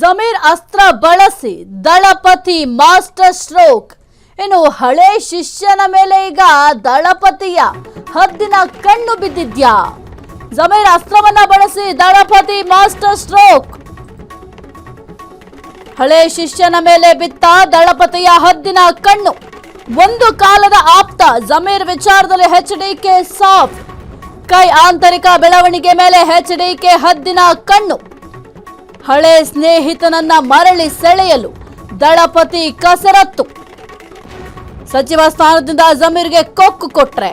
ಜಮೀರ್ ಅಸ್ತ್ರ ಬಳಸಿ ದಳಪತಿ master stroke. ಇನ್ನು ಹಳೆ ಶಿಷ್ಯನ ಮೇಲೆ ಈಗ ದಳಪತಿಯ ಹದ್ದಿನ ಕಣ್ಣು ಬಿದ್ದಿದ್ಯಾ? ಜಮೀರ್ ಅಸ್ತ್ರವನ್ನ ಬಳಸಿ ದಳಪತಿ ಮಾಸ್ಟರ್ ಸ್ಟ್ರೋಕ್. ಹಳೆ ಶಿಷ್ಯನ ಮೇಲೆ ಬಿತ್ತ ದಳಪತಿಯ ಹದ್ದಿನ ಕಣ್ಣು. ಒಂದು ಕಾಲದ ಆಪ್ತ ಜಮೀರ್ ವಿಚಾರದಲ್ಲಿ ಎಚ್ಡಿಕೆ ಸಾಫ್. ಕೈ ಆಂತರಿಕ ಬೆಳವಣಿಗೆ ಮೇಲೆ ಎಚ್ಡಿಕೆ ಹದ್ದಿನ ಕಣ್ಣು. ಹಳೆ ಸ್ನೇಹಿತನನ್ನ ಮರಳಿ ಸೆಳೆಯಲು ದಳಪತಿ ಕಸರತ್ತು. ಸಚಿವ ಸ್ಥಾನದಿಂದ ಜಮೀರ್ಗೆ ಕೊಕ್ಕು ಕೊಟ್ರೆ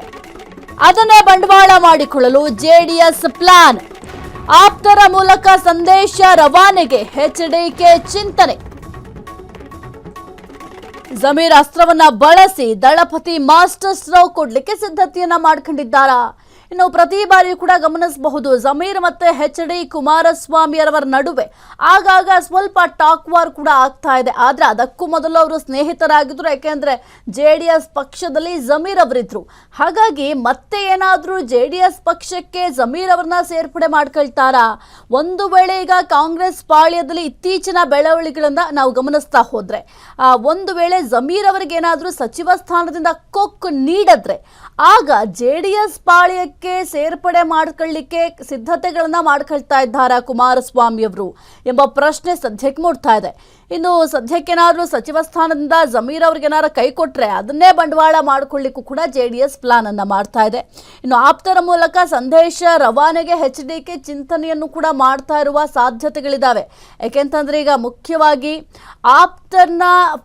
ಅದನ್ನೇ ಬಂಡವಾಳ ಮಾಡಿಕೊಳ್ಳಲು ಜೆಡಿಎಸ್ ಪ್ಲಾನ್. ಆಪ್ತರ ಮೂಲಕ ಸಂದೇಶ ರವಾನೆಗೆ ಎಚ್ಡಿಕೆ ಚಿಂತನೆ. ಜಮೀರ್ ಅಸ್ತ್ರವನ್ನ ಬಳಸಿ ದಳಪತಿ ಮಾಸ್ಟರ್ ಸ್ಟ್ರೋಕ್ ಕೊಡ್ಲಿಕ್ಕೆ ಸಿದ್ಧತೆಯನ್ನ ಮಾಡ್ಕೊಂಡಿದ್ದಾರಾ? ಇನ್ನು ಪ್ರತಿ ಬಾರಿಯೂ ಕೂಡ ಗಮನಿಸಬಹುದು, ಜಮೀರ್ ಮತ್ತೆ ಎಚ್.ಡಿ. ಕುಮಾರಸ್ವಾಮಿ ಅವರ ನಡುವೆ ಆಗಾಗ ಸ್ವಲ್ಪ ಟಾಕ್ ವಾರ್ ಕೂಡ ಆಗ್ತಾ ಇದೆ. ಆದ್ರೆ ಅದಕ್ಕೂ ಮೊದಲು ಅವರು ಸ್ನೇಹಿತರಾಗಿದ್ರು. ಯಾಕೆಂದ್ರೆ ಜೆಡಿಎಸ್ ಪಕ್ಷದಲ್ಲಿ ಜಮೀರ್ ಅವರಿದ್ರು. ಹಾಗಾಗಿ ಮತ್ತೆ ಏನಾದ್ರೂ ಜೆಡಿಎಸ್ ಪಕ್ಷಕ್ಕೆ ಜಮೀರ್ ಅವರನ್ನ ಸೇರ್ಪಡೆ ಮಾಡ್ಕೊಳ್ತಾರಾ? ಒಂದು ವೇಳೆ ಈಗ ಕಾಂಗ್ರೆಸ್ ಪಾಳ್ಯದಲ್ಲಿ ಇತ್ತೀಚಿನ ಬೆಳವಣಿಗೆಗಳನ್ನ ನಾವು ಗಮನಿಸ್ತಾ ಹೋದ್ರೆ, ಒಂದು ವೇಳೆ ಜಮೀರ್ ಅವರಿಗೆ ಏನಾದ್ರೂ ಸಚಿವ ಸ್ಥಾನದಿಂದ ಕೊಕ್ಕು ನೀಡಿದ್ರೆ ಆಗ ಜೆಡಿಎಸ್ ಪಾಳ್ಯಕ್ಕೆ ಸೇರ್ಪಡೆ ಮಾಡ್ಕೊಳ್ಳಿಕ್ಕೆ ಸಿದ್ಧತೆಗಳನ್ನ ಮಾಡ್ಕೊಳ್ತಾ ಇದ್ದಾರಾ ಕುಮಾರಸ್ವಾಮಿ ಅವರು ಎಂಬ ಪ್ರಶ್ನೆ ಸದ್ಯಕ್ಕೆ ಮೂಡ್ತಾ ಇದೆ. ಇನ್ನು ಸದ್ಯಕ್ಕೇನಾದ್ರೂ ಸಚಿವ ಸ್ಥಾನದಿಂದ ಜಮೀರ್ ಅವ್ರಿಗೆ ಏನಾದ್ರು ಕೈ ಕೊಟ್ರೆ ಅದನ್ನೇ ಬಂಡವಾಳ ಮಾಡ್ಕೊಳ್ಳಿಕ್ಕೂ ಕೂಡ ಜೆಡಿಎಸ್ ಪ್ಲಾನ್ ಅನ್ನ ಮಾಡ್ತಾ ಇದೆ. ಇನ್ನು ಆಪ್ತರ ಮೂಲಕ ಸಂದೇಶ ರವಾನೆಗೆ ಎಚ್ಡಿಕೆ ಚಿಂತನೆಯನ್ನು ಕೂಡ ಮಾಡ್ತಾ ಇರುವ ಸಾಧ್ಯತೆಗಳಿದಾವೆ. ಯಾಕೆಂತಂದ್ರೆ ಈಗ ಮುಖ್ಯವಾಗಿ ಆಪ್ತರನ್ನ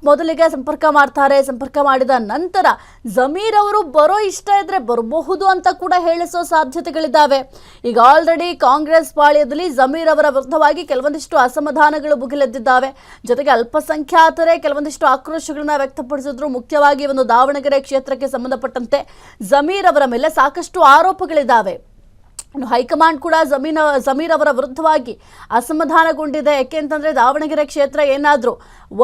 ಮೊದಲಿಗೆ ಸಂಪರ್ಕ ಮಾಡ್ತಾರೆ. ಸಂಪರ್ಕ ಮಾಡಿದ ನಂತರ ಜಮೀರ್ ಅವರು ಬರೋ ಇಷ್ಟ ಇದ್ರೆ ಬರಬಹುದು ಅಂತ ಕೂಡ ಹೇಳಿಸೋ ಸಾಧ್ಯತೆಗಳಿದ್ದಾವೆ. ಈಗ ಆಲ್ರೆಡಿ ಕಾಂಗ್ರೆಸ್ ಪಾಳ್ಯದಲ್ಲಿ ಜಮೀರ್ ಅವರ ವಿರುದ್ಧವಾಗಿ ಕೆಲವೊಂದಿಷ್ಟು ಅಸಮಾಧಾನಗಳು ಭುಗಿಲೆದ್ದಿದ್ದಾವೆ. ಜೊತೆಗೆ ಅಲ್ಪಸಂಖ್ಯಾತರೇ ಕೆಲವೊಂದಿಷ್ಟು ಆಕ್ರೋಶಗಳನ್ನ ವ್ಯಕ್ತಪಡಿಸಿದ್ರು. ಮುಖ್ಯವಾಗಿ ಒಂದು ದಾವಣಗೆರೆ ಕ್ಷೇತ್ರಕ್ಕೆ ಸಂಬಂಧಪಟ್ಟಂತೆ ಜಮೀರ್ ಅವರ ಮೇಲೆ ಸಾಕಷ್ಟು ಆರೋಪಗಳಿದ್ದಾವೆ. ಹೈಕಮಾಂಡ್ ಕೂಡ ಜಮೀರ್ ಅವರ ವಿರುದ್ಧವಾಗಿ ಅಸಮಾಧಾನಗೊಂಡಿದೆ. ಯಾಕೆಂತಂದ್ರೆ ದಾವಣಗೆರೆ ಕ್ಷೇತ್ರ ಏನಾದ್ರೂ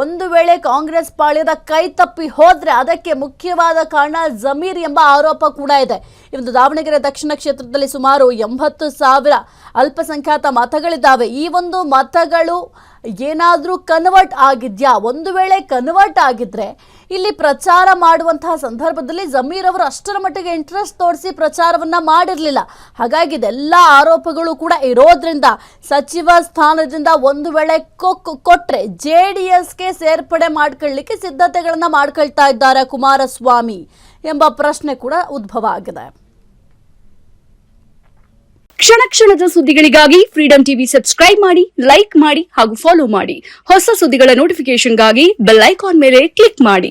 ಒಂದು ವೇಳೆ ಕಾಂಗ್ರೆಸ್ ಪಾಳ್ಯದ ಕೈ ತಪ್ಪಿ ಹೋದ್ರೆ ಅದಕ್ಕೆ ಮುಖ್ಯವಾದ ಕಾರಣ ಜಮೀರ್ ಎಂಬ ಆರೋಪ ಕೂಡ ಇದೆ. ಇವತ್ತು ದಾವಣಗೆರೆ ದಕ್ಷಿಣ ಕ್ಷೇತ್ರದಲ್ಲಿ ಸುಮಾರು 80,000 ಅಲ್ಪಸಂಖ್ಯಾತ ಮತಗಳಿದ್ದಾವೆ. ಈ ಒಂದು ಮತಗಳು ಏನಾದ್ರೂ ಕನ್ವರ್ಟ್ ಆಗಿದ್ಯಾ? ಒಂದು ವೇಳೆ ಕನ್ವರ್ಟ್ ಆಗಿದ್ರೆ ಇಲ್ಲಿ ಪ್ರಚಾರ ಮಾಡುವಂತಹ ಸಂದರ್ಭದಲ್ಲಿ ಜಮೀರ್ ಅವರು ಅಷ್ಟರ ಮಟ್ಟಿಗೆ ಇಂಟ್ರೆಸ್ಟ್ ತೋರಿಸಿ ಪ್ರಚಾರವನ್ನ ಮಾಡಿರಲಿಲ್ಲ. ಹಾಗಾಗಿ ಇದೆಲ್ಲ ಆರೋಪಗಳು ಕೂಡ ಇರೋದ್ರಿಂದ ಸಚಿವ ಸ್ಥಾನದಿಂದ ಒಂದು ವೇಳೆ ಕೊಕ್ಕು ಕೊಟ್ರೆ ಜೆಡಿಎಸ್ಗೆ ಸೇರ್ಪಡೆ ಮಾಡ್ಕೊಳ್ಳಿಕ್ಕೆ ಸಿದ್ಧತೆಗಳನ್ನ ಮಾಡ್ಕೊಳ್ತಾ ಇದ್ದಾರೆ ಕುಮಾರಸ್ವಾಮಿ ಎಂಬ ಪ್ರಶ್ನೆ ಕೂಡ ಉದ್ಭವ ಆಗಿದೆ. ಕ್ಷಣ ಕ್ಷಣದ ಸುದ್ದಿಗಳಿಗಾಗಿ ಫ್ರೀಡಂ ಟಿವಿ ಸಬ್ಸ್ಕ್ರೈಬ್ ಮಾಡಿ, ಲೈಕ್ ಮಾಡಿ ಹಾಗೂ ಫಾಲೋ ಮಾಡಿ. ಹೊಸ ಸುದ್ದಿಗಳ ನೋಟಿಫಿಕೇಶನ್ಗಾಗಿ ಬೆಲ್ ಐಕಾನ್ ಮೇಲೆ ಕ್ಲಿಕ್ ಮಾಡಿ.